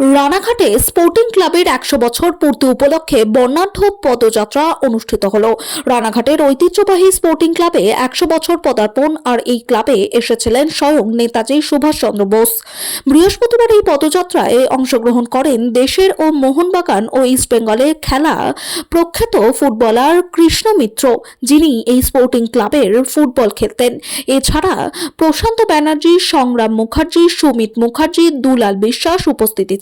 রানাঘাটে স্পোর্টিং ক্লাবের 100 বছর পূর্তি উপলক্ষে বর্ণাঢ্য পদযাত্রা অনুষ্ঠিত হলো। রানাঘাটের ঐতিহ্যবাহী স্পোর্টিং ক্লাবে 100 বছর পদার্পণ, আর এই ক্লাবে এসেছিলেন স্বয়ং নেতাজি সুভাষচন্দ্র বোস। বৃহস্পতিবার এই পদযাত্রায় অংশগ্রহণ করেন দেশের ও মোহনবাগান ও ইস্টবেঙ্গলের খেলা প্রখ্যাত ফুটবলার কৃষ্ণ মিত্র, যিনি এই স্পোর্টিং ক্লাবের ফুটবল খেলতেন। এছাড়া প্রশান্ত ব্যানার্জি, সংগ্রাম মুখার্জি, সুমিত মুখার্জি, দুলাল বিশ্বাস উপস্থিতি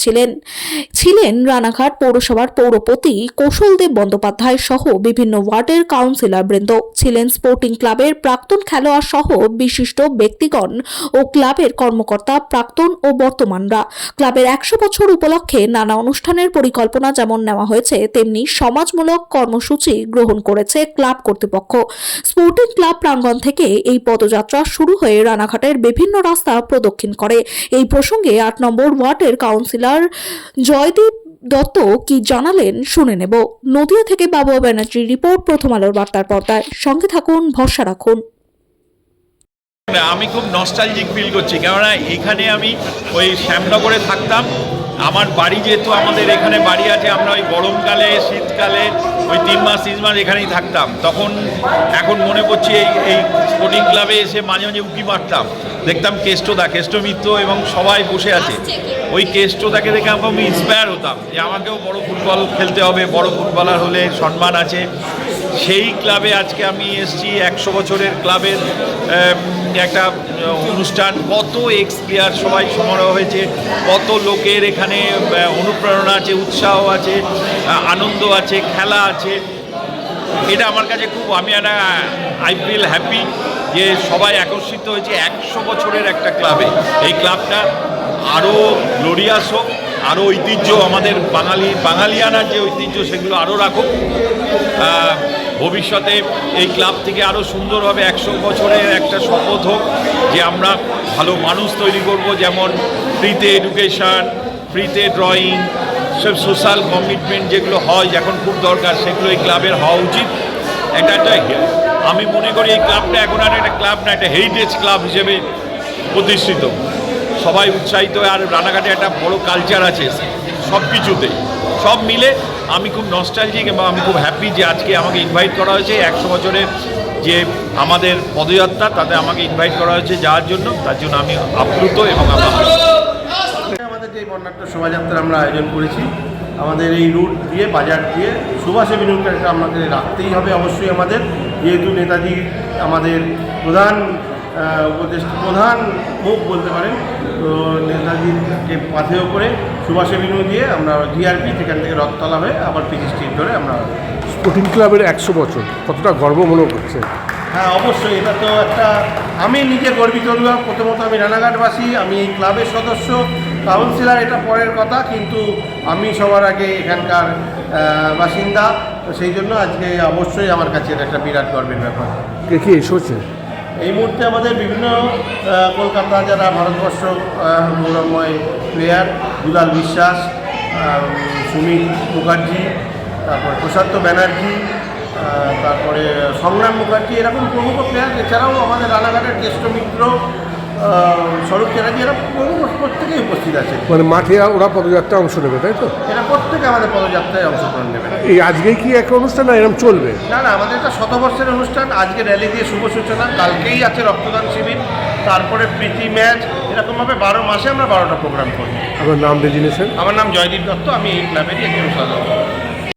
ছিলেন রানাঘাট পৌরসভার পৌরপতি কৌশলদেব বন্দ্যোপাধ্যায় সহ বিভিন্ন ওয়ার্ডের কাউন্সিলর বৃন্দ। ছিলেন স্পোর্টিং ক্লাবের প্রাক্তন খেলোয়াড় সহ বিশিষ্ট ব্যক্তিগণ ও ক্লাবের কর্মকর্তা, প্রাক্তন ও বর্তমানরা। ক্লাবের 100 বছর উপলক্ষে নানা অনুষ্ঠানের পরিকল্পনা যেমন নেওয়া হয়েছে, তেমনি সমাজমূলক কর্মসূচি গ্রহণ করেছে ক্লাব কর্তৃপক্ষ। স্পোর্টিং ক্লাব প্রাঙ্গণ থেকে এই পদযাত্রা শুরু হয়ে রানাঘাটের বিভিন্ন রাস্তা প্রদক্ষিণ করে। এই প্রসঙ্গে 8 নম্বর ওয়ার্ডের কাউন্সিলর জয়দীপ দত্ত কি জানালেন শুনে নেব। নদিয়া থেকে বাবু ব্যানার্জির রিপোর্ট, প্রথম আলোর বার্তার পর্দায়। সঙ্গে থাকুন, ভরসা রাখুন। আমি খুব নস্টালজিক ফিল করছি, কেননা এখানে আমি ওই শ্যামনগরে থাকতাম। আমার বাড়ি যেহেতু আমাদের এখানে বাড়ি আছে, আমরা ওই গরমকালে শীতকালে ওই 3 মাস এখানেই থাকতাম। তখন এখন মনে করছি এই স্পোর্টিং ক্লাবে এসে মাঝে মাঝে উঁকি মারতাম, দেখতাম কেষ্ট মিত্র এবং সবাই বসে আছে। ওই কেষ্টদাকে দেখে আমি ইন্সপায়ার হতাম যে আমাকেও বড় ফুটবল খেলতে হবে, বড় ফুটবলার হলে সম্মান আছে। সেই ক্লাবে আজকে আমি এসেছি, 100 বছরের ক্লাবের একটা অনুষ্ঠান। কত এক্স প্লেয়ার সবাই সমারোহ হয়েছে, কত লোকের এখানে অনুপ্রেরণা আছে, উৎসাহ আছে, আনন্দ আছে, খেলা আছে। এটা আমার কাছে খুব, আই ফিল হ্যাপি যে সবাই একত্রিত হয়েছে 100 বছরের একটা ক্লাবে। এই ক্লাবটা আরও গ্লোরিয়াস হোক, আরও ঐতিহ্য, আমাদের বাঙালিয়ানার যে ঐতিহ্য সেগুলো আরও রাখুক। ভবিষ্যতে এই ক্লাব থেকে আরও সুন্দরভাবে 100 বছরের একটা শপথ হোক যে আমরা ভালো মানুষ তৈরি করব, যেমন ফ্রিতে এডুকেশন, ফ্রিতে ড্রয়িং, সব সোশ্যাল কমিটমেন্ট যেগুলো হয় এখন খুব দরকার, সেগুলো এই ক্লাবের হওয়া উচিত। একটা আমি মনে করি এই ক্লাবটা এখন আর একটা ক্লাব না, একটা হেরিটেজ ক্লাব হিসেবে প্রতিষ্ঠিত। সবাই উৎসাহিত, আর রানাঘাটে একটা বড় কালচার আছে সব কিছুতেই। সব মিলে আমি খুব নস্টালজিক এবং আমি খুব হ্যাপি যে আজকে আমাকে ইনভাইট করা হয়েছে 100 বছরের যে আমাদের পদযাত্রা, তাতে আমাকে ইনভাইট করা হয়েছে যাওয়ার জন্য। তার জন্য আমি আপ্লুত এবং আমাদের যে বর্ণাঢ্য শোভাযাত্রা আমরা আয়োজন করেছি, আমাদের এই রুট দিয়ে, বাজার দিয়ে সুভাষ এভিনিউটা আমাদের রাখতেই হবে অবশ্যই আমাদের, যেহেতু নেতাজি আমাদের প্রধান প্রধান মুখ বলতে পারেন। তো নেতাজিকে পাথেয় করে সুভাষ এভিনিউ দিয়ে আমরা জিআরপি, সেখান থেকে রথতলা হয়ে আবার পিজি স্ট্রিট ধরে আমরা। স্পোর্টিং ক্লাবের 100 বছর কতটা গর্ব মনে করছে? হ্যাঁ, অবশ্যই এটা তো একটা, আমি নিজে গর্বিত অনুভব। প্রথমত আমি রানাঘাটবাসী, আমি এই ক্লাবের সদস্য, কাউন্সিলর এটা পরের কথা, কিন্তু আমি সবার আগে এখানকার বাসিন্দা। তো সেই জন্য আজকে অবশ্যই আমার কাছে এটা একটা বিরাট গর্বের ব্যাপার। কে কে এসেছে এই মুহূর্তে? আমাদের বিভিন্ন কলকাতা যারা ভারতবর্ষ গৌরবময় প্লেয়ার, দুলাল বিশ্বাস, সুমিত মুখার্জি, তারপরে প্রশান্ত ব্যানার্জি, তারপরে সংগ্রাম মুখার্জি, এরকম প্রমুখ প্লেয়ার। এছাড়াও আমাদের রানাঘাটের কেষ্ট মিত্র, স্বরূপ চ্যাটার্জি, এরা প্রত্যেকেই উপস্থিত আছে। মানে মাঠে ওরা পদযাত্রা অংশ নেবে, তাই তো? এরা প্রত্যেকে আমাদের পদযাত্রায় অংশগ্রহণ নেবে। এই আজকেই কি একটা অনুষ্ঠান না এরকম চলবে? না, আমাদের একটা শতবর্ষের অনুষ্ঠান। আজকে র্যালি দিয়ে শুভ সূচনা, কালকেই আছে রক্তদান শিবির, তারপরে প্রীতি ম্যাচ, এরকমভাবে 12 মাসে আমরা 12টা প্রোগ্রাম করি। আমার নাম রেজিনেশন? আমার নাম জয়দীপ দত্ত, আমি এই ক্লাবেরই একজন সদস্য।